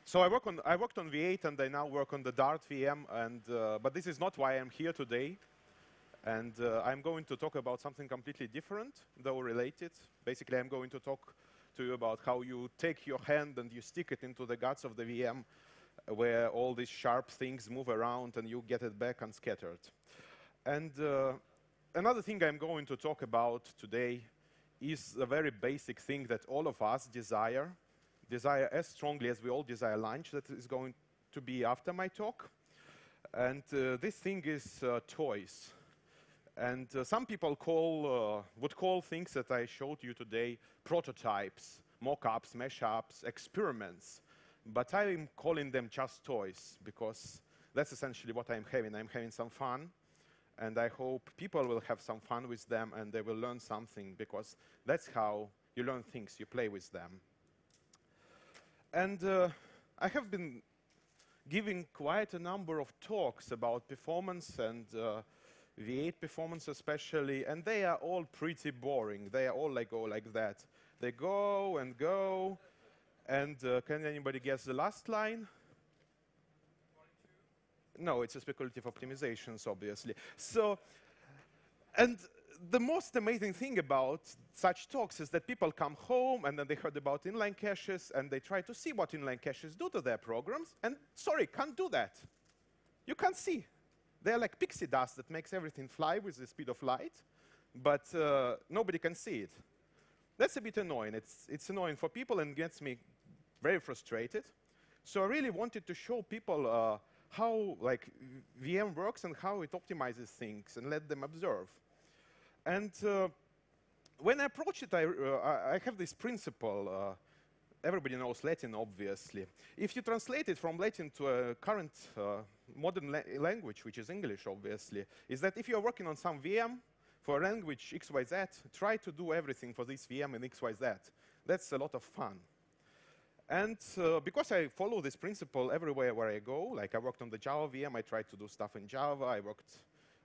So I worked on V8, and I now work on the Dart VM. And but this is not why I'm here today. And I'm going to talk about something completely different, though related. Basically, I'm going to talk to you about how you take your hand and you stick it into the guts of the VM, where all these sharp things move around and you get it back unscattered. And another thing I'm going to talk about today is a very basic thing that all of us desire as strongly as we all desire lunch. That is going to be after my talk. And this thing is toys. And some people would call things that I showed you today prototypes, mock-ups, mash-ups, experiments. But I'm calling them just toys, because that's essentially what I'm having. I'm having some fun, and I hope people will have some fun with them, and they will learn something, because that's how you learn things. You play with them. And I have been giving quite a number of talks about performance and V8 performance especially, and they are all pretty boring. They are all go like that. They go and go, and can anybody guess the last line? 42? No, it's a speculative optimizations, obviously. So, and the most amazing thing about such talks is that people come home and then they heard about inline caches and they try to see what inline caches do to their programs, and sorry, can't do that. You can't see. They're like pixie dust that makes everything fly with the speed of light, but nobody can see it. That's a bit annoying. It's annoying for people and gets me very frustrated. So I really wanted to show people how VM works and how it optimizes things and let them observe. And when I approach it, I have this principle. Everybody knows Latin, obviously. If you translate it from Latin to a current modern language, which is English, obviously, is that if you're working on some VM for a language XYZ, try to do everything for this VM in XYZ. That's a lot of fun. And because I follow this principle everywhere where I go, like I worked on the Java VM, I tried to do stuff in Java. I worked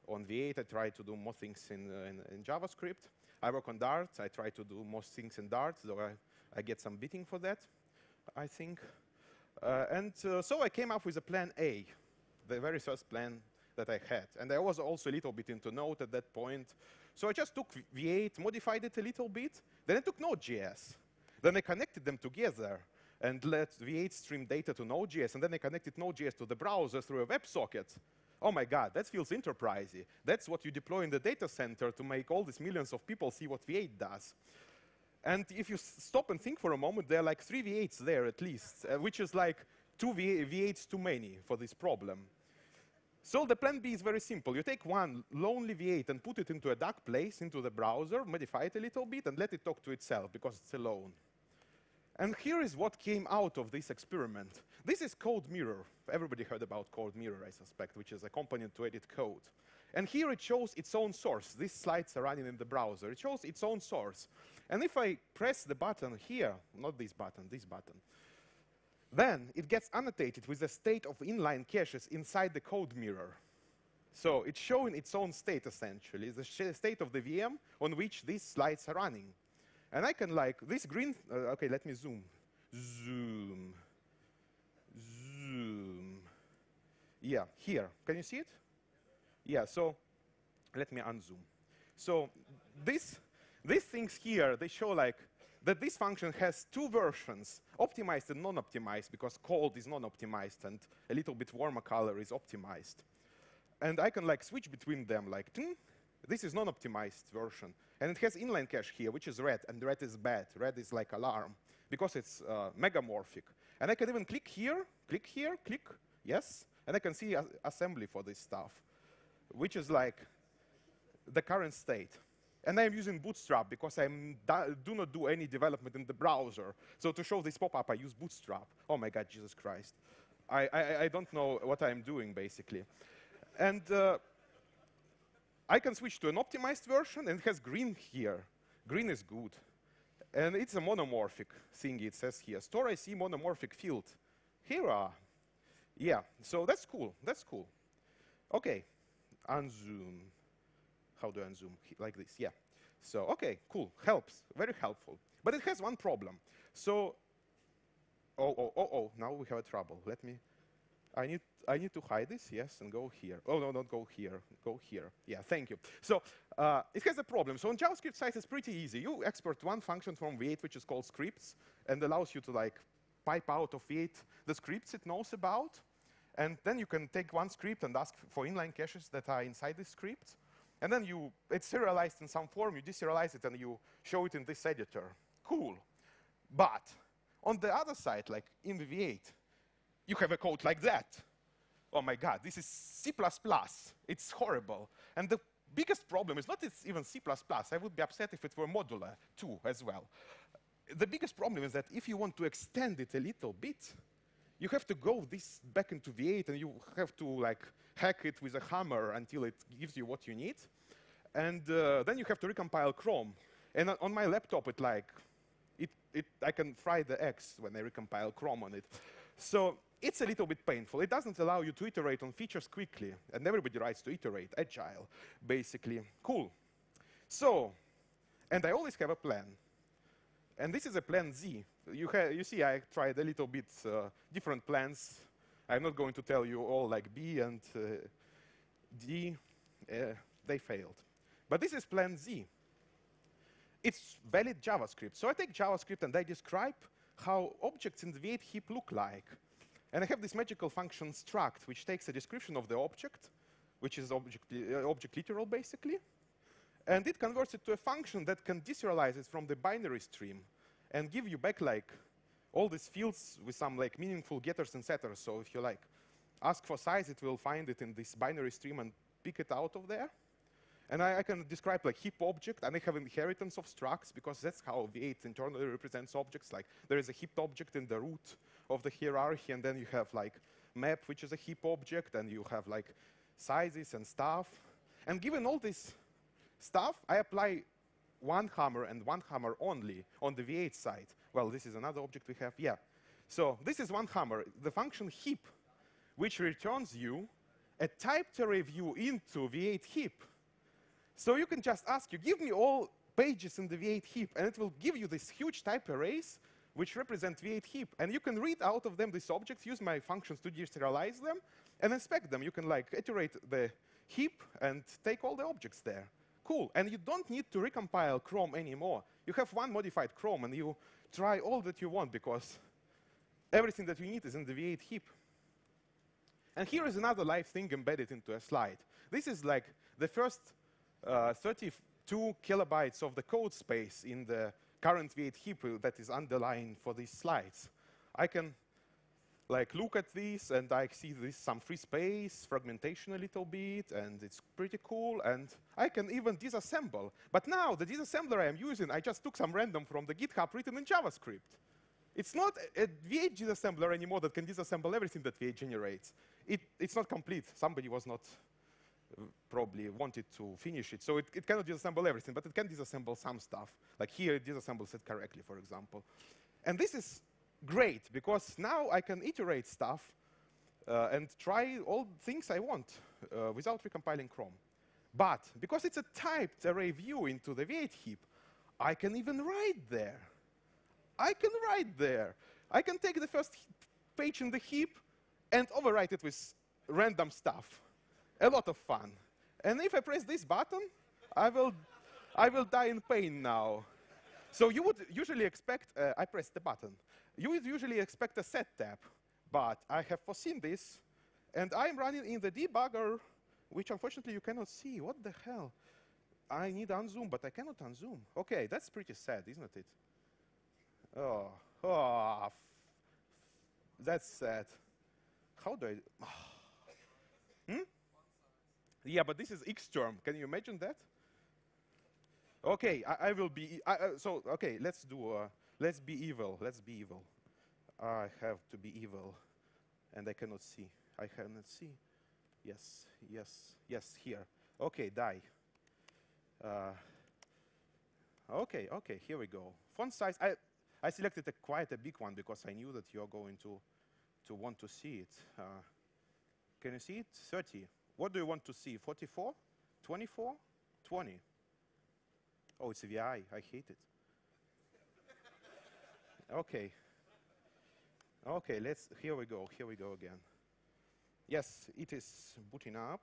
on V8, I tried to do more things in JavaScript. I work on Dart, I try to do most things in Dart, though I get some beating for that, I think. So I came up with a plan A, the very first plan that I had. And I was also a little bit into Node at that point. So I just took V8, modified it a little bit. Then I took Node.js. Then I connected them together and let V8 stream data to Node.js. And then I connected Node.js to the browser through a WebSocket. Oh my God, that feels enterprisey. That's what you deploy in the data center to make all these millions of people see what V8 does. And if you stop and think for a moment, there are like 3 V8s there at least, which is like 2 V8s too many for this problem. So the plan B is very simple. You take one lonely V8 and put it into a dark place, into the browser, modify it a little bit, and let it talk to itself, because it's alone. And here is what came out of this experiment. This is Code Mirror. Everybody heard about Code Mirror, I suspect, which is a component to edit code. And here it shows its own source. These slides are running in the browser. It shows its own source. And if I press the button here, not this button, then it gets annotated with the state of inline caches inside the Code Mirror. So it's showing its own state, essentially, the state of the VM on which these slides are running. And I can this green, OK, let me zoom. Zoom. Yeah, here. Can you see it? Yeah, so let me unzoom. So these things here, they show that this function has 2 versions, optimized and non-optimized, because cold is non-optimized and a little bit warmer color is optimized. And I can switch between them, this is non-optimized version. And it has inline cache here, which is red, and red is bad. Red is like alarm, because it's megamorphic. And I can even click here, click, yes, and I can see assembly for this stuff, which is the current state. And I'm using Bootstrap, because I do not do any development in the browser. So to show this pop-up, I use Bootstrap. Oh my God, Jesus Christ. I don't know what I'm doing, basically. And I can switch to an optimized version, and it has green here. Green is good. And it's a monomorphic thing, it says here. Store IC monomorphic field. Here are. Yeah, so that's cool. That's cool. OK, unzoom. How do I unzoom? Like this, yeah. So, OK, cool. Helps. Very helpful. But it has one problem. So, Oh, now we have a trouble. I need to hide this, yes, and go here. Oh, no, don't go here. Go here. Yeah, thank you. So it has a problem. So on JavaScript side, it's pretty easy. You export one function from V8, which is called scripts, and allows you to like pipe out of V8 the scripts it knows about. And then you can take one script and ask for inline caches that are inside this script. And then it's serialized in some form. You deserialize it, and you show it in this editor. Cool. But on the other side, like in the V8, you have a code like that. Oh my God, this is C++. It's horrible. And the biggest problem is not it's even C++. I would be upset if it were modular too as well. The biggest problem is that if you want to extend it a little bit, you have to go this back into V8, and you have to like hack it with a hammer until it gives you what you need. And then you have to recompile Chrome. And on my laptop, I can fry the eggs when I recompile Chrome on it. So it's a little bit painful. It doesn't allow you to iterate on features quickly. And everybody writes to iterate, agile, basically. Cool. So, and I always have a plan. And this is a plan Z. You see, I tried a little bit different plans. I'm not going to tell you all like B and D. They failed. But this is plan Z. It's valid JavaScript. So I take JavaScript and I describe how objects in the V8 heap look like. And I have this magical function struct, which takes a description of the object, which is object literal, basically. And it converts it to a function that can deserialize it from the binary stream and give you back like all these fields with some like meaningful getters and setters. So if you like ask for size, it will find it in this binary stream and pick it out of there. And I can describe like heap object, and I have inheritance of structs, because that's how V8 internally represents objects. Like there is a heaped object in the root of the hierarchy, and then you have like map, which is a heap object, and you have like sizes and stuff. And given all this stuff, I apply one hammer and one hammer only on the V8 side. Well, this is another object we have. Yeah. So this is one hammer, the function heap, which returns you a typed array view into V8 heap. So you can just ask you, give me all pages in the V8 heap, and it will give you this huge type arrays which represent V8 heap. And you can read out of them these objects, use my functions to deserialize them, and inspect them. You can like iterate the heap and take all the objects there. Cool. And you don't need to recompile Chrome anymore. You have one modified Chrome, and you try all that you want, because everything that you need is in the V8 heap. And here is another live thing embedded into a slide. This is like the first 32 kilobytes of the code space in the current V8 heap that is underlying for these slides. I can like look at this, and I see this some free space, fragmentation a little bit, and it's pretty cool. And I can even disassemble. But now the disassembler I'm using, I just took some random from the GitHub written in JavaScript. It's not a V8 disassembler anymore that can disassemble everything that V8 generates. It's not complete. Somebody was not probably wanted to finish it. So it cannot disassemble everything, but it can disassemble some stuff. Like here, it disassembles it correctly, for example. And this is great, because now I can iterate stuff and try all things I want without recompiling Chrome. But because it's a typed array view into the V8 heap, I can even write there. I can take the first page in the heap and overwrite it with random stuff. A lot of fun. And if I press this button, I will die in pain now. So you would usually expect, I pressed the button. You would usually expect a set tab, but I have foreseen this, and I'm running in the debugger, which unfortunately you cannot see. What the hell? I need unzoom, but I cannot unzoom. Okay, that's pretty sad, isn't it? Oh, that's sad. How do I? Yeah, but this is X term. Can you imagine that? Okay, I will be. So okay, let's do. Let's be evil. Let's be evil. I have to be evil, and I cannot see. I cannot see. Yes, yes, yes. Here. Okay, die. Okay, okay. Here we go. Font size. I selected quite a big one because I knew that you're going to want to see it. Can you see it? 30. What do you want to see? 44? 24? 20? Oh, it's a VI. I hate it. Okay. Okay, here we go again. Yes, it is booting up.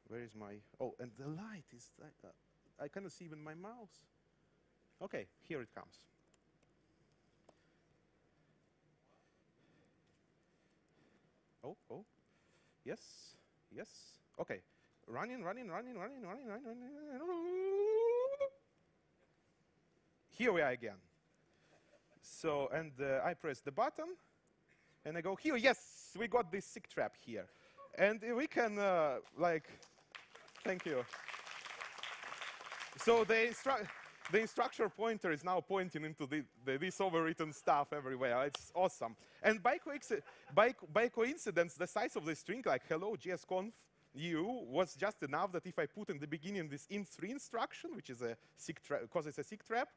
Where is my, oh, and the light is, I cannot see even my mouse. Okay, here it comes. Oh, yes. Okay, running. Here we are again. So, and I press the button, and I go here. Yes, we got this sick trap here. And we can, thank you. So the instructor pointer is now pointing into this overwritten stuff everywhere. It's awesome. And by coincidence, the size of the string, like hello JSConf u, was just enough that if I put in the beginning this int3 instruction, which is a sick trap, because it's a sick trap,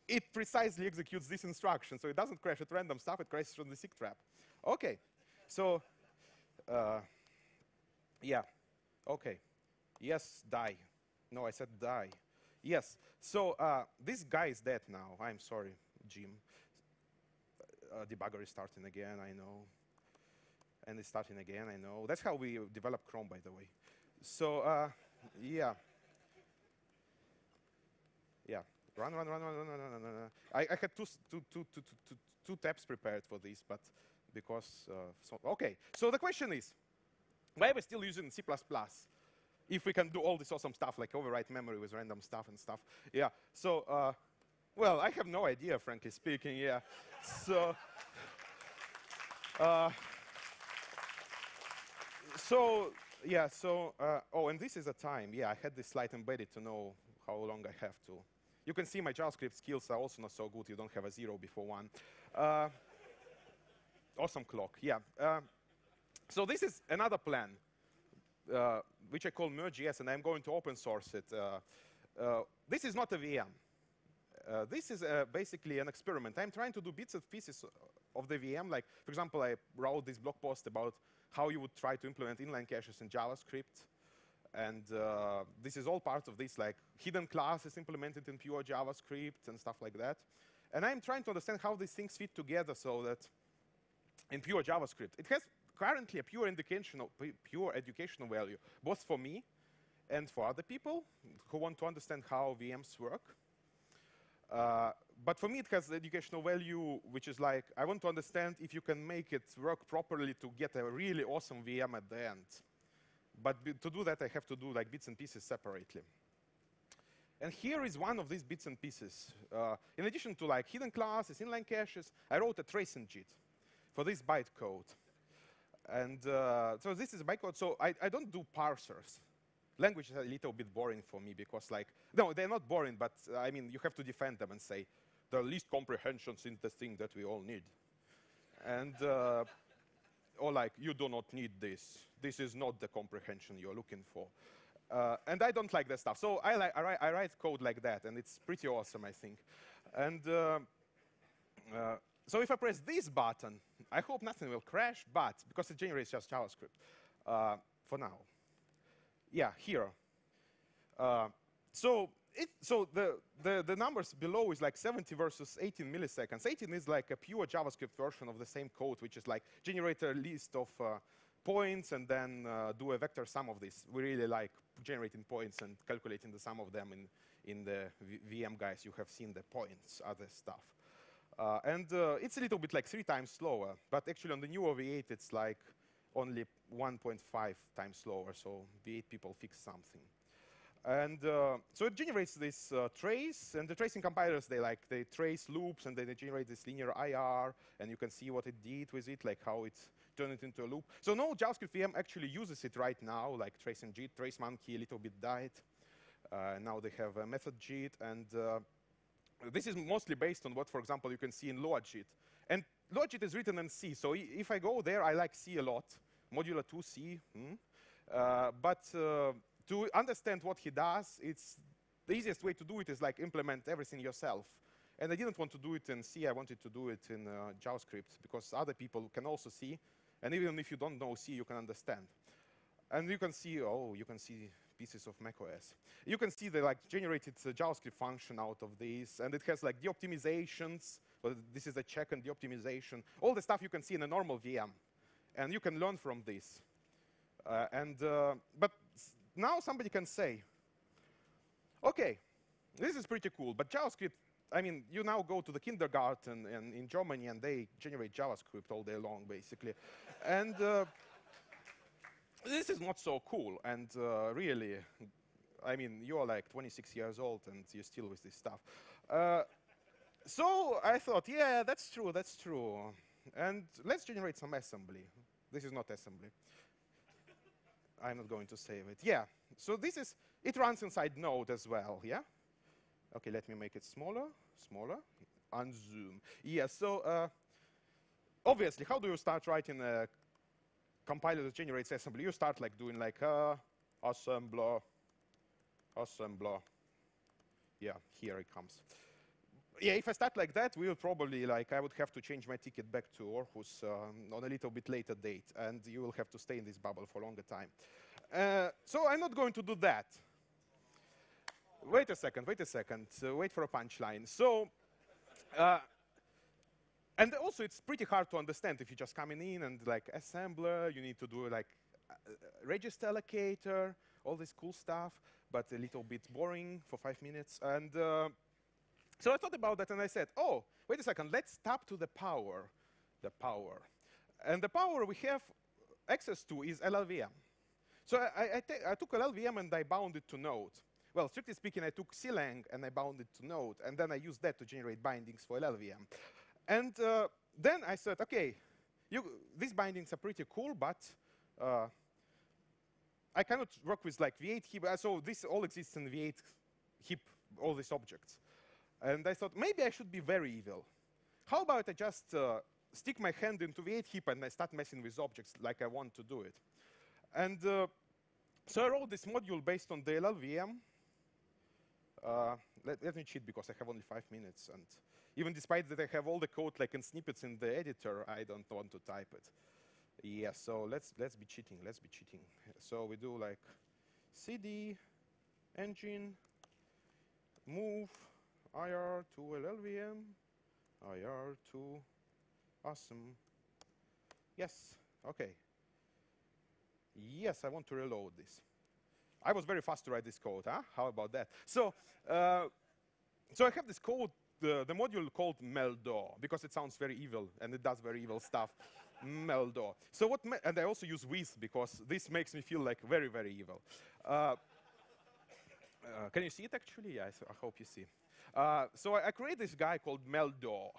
it precisely executes this instruction. So it doesn't crash at random stuff, it crashes from the sick trap. Okay, so, yeah, okay. Yes, die. No, I said die. Yes, so this guy is dead now. I'm sorry, Jim. Debugger is starting again, I know. And it's starting again, I know. That's how we develop Chrome, by the way. So, yeah. Yeah, run. I had two tabs prepared for this, but because, okay. So the question is, why are we still using C++? If we can do all this awesome stuff like overwrite memory with random stuff and stuff. Yeah, so, well, I have no idea, frankly speaking, yeah. So, oh, and this is a time. Yeah, I had this slide embedded to know how long I have to. You can see my JavaScript skills are also not so good. You don't have a 0 before 1. Awesome clock, yeah. So this is another plan. Which I call mö.js, and I'm going to open source it. This is not a VM. This is basically an experiment. I'm trying to do bits and pieces of the VM. Like, for example, I wrote this blog post about how you would try to implement inline caches in JavaScript. And this is all part of this, like hidden classes implemented in pure JavaScript and stuff like that. And I'm trying to understand how these things fit together so that in pure JavaScript, it has currently a pure educational value, both for me and for other people who want to understand how VMs work. But for me, it has educational value, which is like, I want to understand if you can make it work properly to get a really awesome VM at the end. But to do that, I have to do like bits and pieces separately. And here is one of these bits and pieces. In addition to like hidden classes, inline caches, I wrote a tracing JIT for this bytecode. And so this is bytecode. So I don't do parsers. Language is a little bit boring for me because, like, no, they're not boring, but I mean, you have to defend them and say, the least comprehensions is the thing that we all need. And, or like, you do not need this. This is not the comprehension you're looking for. And I don't like that stuff. So I write code like that, and it's pretty awesome, I think. And so if I press this button, I hope nothing will crash, but because it generates just JavaScript for now. Yeah, here. So the numbers below is like 70 versus 18 milliseconds. 18 is like a pure JavaScript version of the same code, which is like generate a list of points and then do a vector sum of this. We really like generating points and calculating the sum of them in the VM guys. You have seen the points, other stuff. And it's a little bit like 3 times slower, but actually on the newer V8 it's like only 1.5 times slower, so V8 people fix something. And so it generates this trace, and the tracing compilers, they trace loops, and then they generate this linear IR, and you can see what it did with it, like how it turned it into a loop. So no JavaScript VM actually uses it right now, like tracing JIT, trace monkey a little bit died. Now they have a method JIT, and this is mostly based on what, for example, you can see in LoadJIT. And LoadJIT is written in C, so if I go there, I like C a lot. Modular 2C. But to understand what he does, the easiest way to do it is like implement everything yourself. And I didn't want to do it in C, I wanted to do it in JavaScript, because other people can also see. And even if you don't know C, you can understand. And you can see, you can see pieces of macOS. You can see the like generated JavaScript function out of this, and it has like the optimizations or this is the check and the optimization, all the stuff you can see in a normal VM. And you can learn from this. But now somebody can say, OK, this is pretty cool, but JavaScript, I mean, you now go to the kindergarten in Germany, and they generate JavaScript all day long, basically. And this is not so cool. And really, I mean, you're like 26 years old, and you're still with this stuff. So I thought, yeah, that's true, that's true. And let's generate some assembly. This is not assembly. I'm not going to save it. Yeah, so this is, it runs inside Node as well, yeah? OK, let me make it smaller, smaller, unzoom. Yeah, so obviously, how do you start writing a compiler that generates assembly? You start like doing like assembler, assembler. Yeah, here it comes. Yeah, if I start like that, we will probably, like, I would have to change my ticket back to Aarhus on a little bit later date, and you will have to stay in this bubble for a longer time. So I'm not going to do that. Wait a second, wait a second. Wait for a punchline. So, and also it's pretty hard to understand if you're just coming in and like assembler, you need to do like register allocator, all this cool stuff, but a little bit boring for 5 minutes. And so I thought about that, and I said, oh, wait a second, let's tap to the power. The power. And the power we have access to is LLVM. So I took a LLVM and I bound it to Node. Well, strictly speaking, I took clang and I bound it to Node, and then I used that to generate bindings for LLVM. And then I said, OK, these bindings are pretty cool, but I cannot work with like V8 heap. So this all exists in V8 heap, all these objects. And I thought, maybe I should be very evil. How about I just stick my hand into V8 heap and I start messing with objects like I want to do it? And so I wrote this module based on the LLVM. Let me cheat because I have only 5 minutes. And even despite that I have all the code like in snippets in the editor, I don't want to type it. Yeah, so let's be cheating. Let's be cheating. So we do like cd engine move ir to LLVM ir to awesome. Yes. OK. Yes, I want to reload this. I was very fast to write this code, huh? How about that? So, so I have this code, the module called meldo, because it sounds very evil, and it does very evil stuff. Meldo. So what? And I also use with, because this makes me feel like very, very evil. Can you see it, actually? Yeah, I hope you see. So I create this guy called meldo,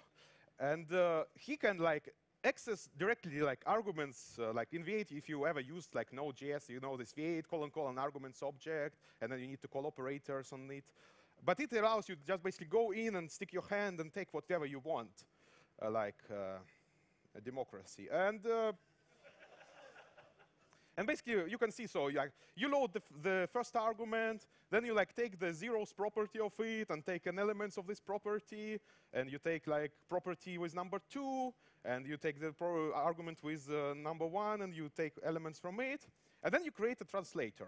and he can, like, access directly like arguments, like in V8, if you ever used like Node.js, you know this V8 : arguments object, and then you need to call operators on it. But it allows you to just basically go in and stick your hand and take whatever you want, like a democracy. And basically, you can see, so you load the first argument, then you like take the zeros property of it and take an elements of this property, and you take like property with number 2, and you take the argument with number 1, and you take elements from it, and then you create a translator.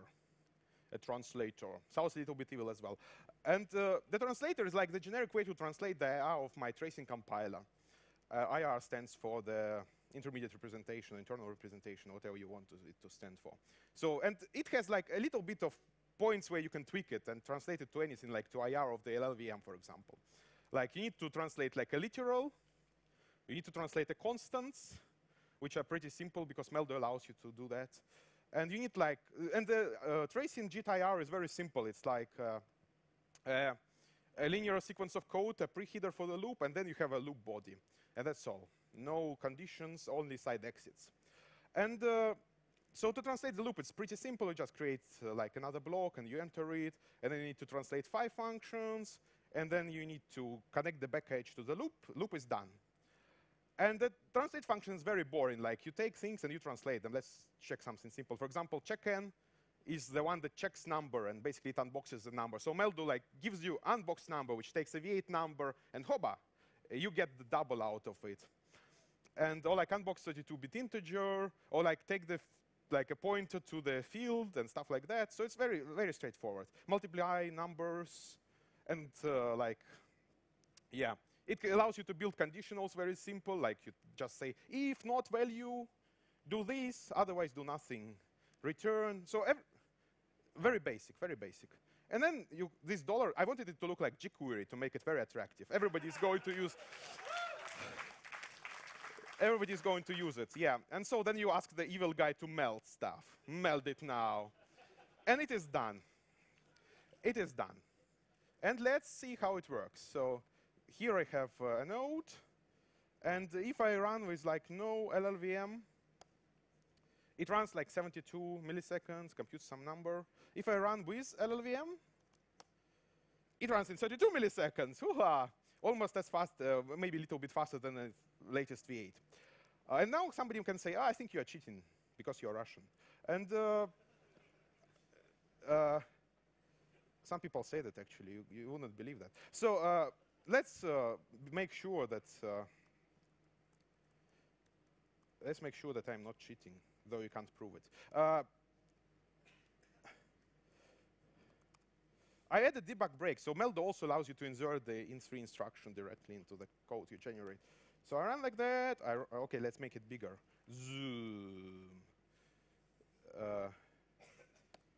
A translator. Sounds a little bit evil as well. And the translator is like the generic way to translate the IR of my tracing compiler. IR stands for the intermediate representation, internal representation, whatever you want it to stand for. So, and it has like a little bit of points where you can tweak it and translate it to anything, like to IR of the LLVM, for example. Like you need to translate like a literal, you need to translate a constants, which are pretty simple because Meldo allows you to do that. And you need like, and the tracing JIT-IR is very simple. It's like a linear sequence of code, a preheader for the loop, and then you have a loop body. And that's all. No conditions, only side exits. And so to translate the loop, it's pretty simple. You just create like another block, and you enter it. And then you need to translate 5 functions. And then you need to connect the backend to the loop. Loop is done. And the translate function is very boring. Like you take things and you translate them. Let's check something simple. For example, checkin is the one that checks number, and basically it unboxes the number. So Meldo like gives you unboxed number, which takes a V8 number, and hoba, you get the double out of it. And or like unbox 32-bit integer, or like take the like a pointer to the field and stuff like that. So it's very, very straightforward. Multiply numbers, and like, yeah, It allows you to build conditionals very simple, like you just say, if not value, do this, otherwise do nothing. Return. So very basic, very basic. And then this dollar, I wanted it to look like jQuery to make it very attractive. Everybody's going to use Everybody's going to use it, yeah. And so then you ask the evil guy to melt stuff. Melt it now. And it is done. It is done. And let's see how it works. So here I have a node. And if I run with like no LLVM, it runs like 72 milliseconds, computes some number. If I run with LLVM, it runs in 32 milliseconds. Hoo-ha! Almost as fast, maybe a little bit faster than the latest V8. And now somebody can say, I think you are cheating because you're Russian. And some people say that, actually. You wouldn't believe that. So let's make sure that I'm not cheating, though you can't prove it. I added debug break. So Meldo also allows you to insert the int3 instruction directly into the code you generate. So I run like that. OK, let's make it bigger. Zoom.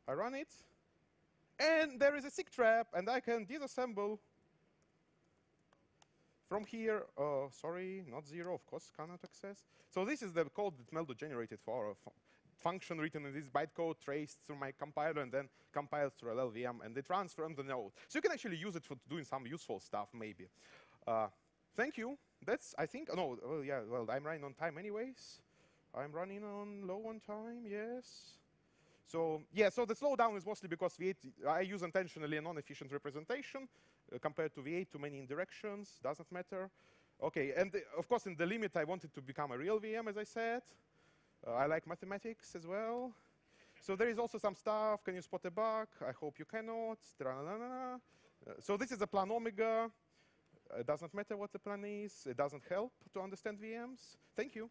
I run it. And there is a SIG trap. And I can disassemble from here. Sorry, not 0. Of course, cannot access. So this is the code that Meldo generated for our function written in this bytecode, traced through my compiler, and then compiled through LLVM. And it runs from the node. So you can actually use it for doing some useful stuff, maybe. Thank you. That's, I think, no, well, yeah, well, I'm running on time anyways. I'm running on low on time, yes. So, yeah, so the slowdown is mostly because V8, I use intentionally a non-efficient representation compared to V8, too many indirections, doesn't matter. OK, and of course, in the limit, I wanted to become a real VM, as I said. I like mathematics as well. So there is also some stuff. Can you spot a bug? I hope you cannot. So this is a plan omega. It doesn't matter what the plan is. It doesn't help to understand VMs. Thank you.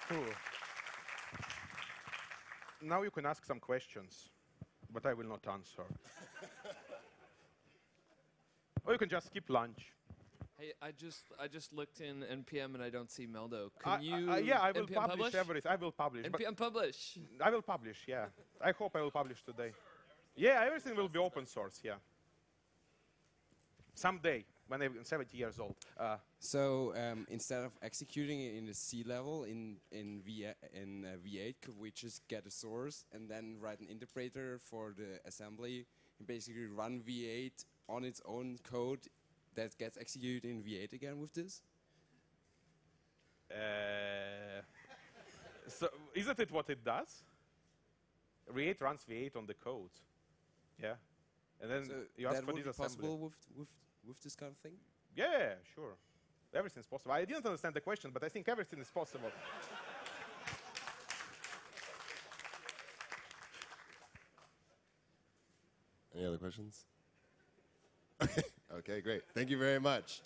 Cool. Now you can ask some questions, but I will not answer. Or you can just skip lunch. Hey, I just looked in NPM and I don't see Meldo. Can you? Yeah, I will NPM publish everything. I will publish. NPM publish. I will publish. Yeah. I hope I will publish today. Yeah, everything will be open source. Yeah. Someday, when I'm 70 years old. So instead of executing it in the C level in V8, could we just get a source and then write an interpreter for the assembly and basically run V8 on its own code that gets executed in V8 again with this? So isn't it what it does? V8 runs V8 on the code. Yeah. And then so you ask that for would this be assembly. possible with this kind of thing? Yeah, sure. Everything's possible. I didn't understand the question, but I think everything is possible. Any other questions? Okay, great. Thank you very much.